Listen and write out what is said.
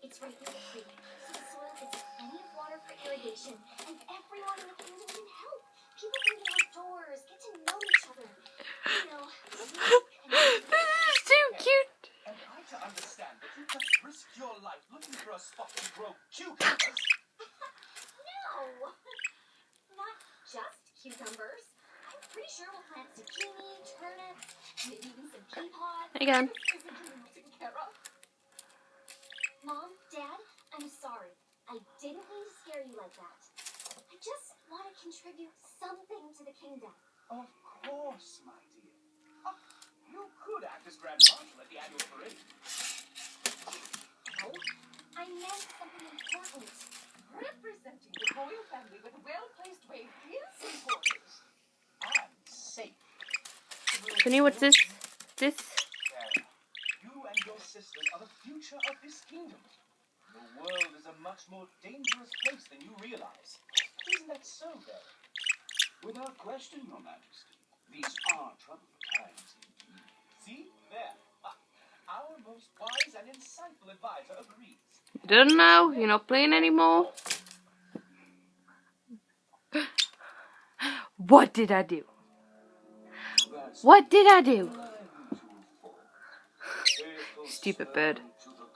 It's right near the creek, so the soil gets plenty of water for irrigation, and everyone in the kingdom can help. People can get outdoors, get to know each other. You know, This is too cute. Am I to understand that you just risked your life looking for a spot to grow cucumbers? No! Not just cucumbers. I'm pretty sure we'll plant zucchini, turnips, maybe even some pea pods. Again. Mom, Dad, I'm sorry. I didn't mean to scare you like that. I just want to contribute something to the kingdom. Of course, my dear. Oh, you could act as Grand Marshal at the annual parade. No, I meant something important. Representing the royal family with a well-placed wave is important. And safe. Honey, what's this? This? Sarah, you and your sisters are the future of this kingdom. The world is a much more dangerous place than you realize. Isn't that so, Dad? Without question, Your Majesty. These are troubled times indeed. See? There. Our most wise and insightful advisor agrees. I don't know. You're not playing anymore. What did I do? What did I do? Stupid bird.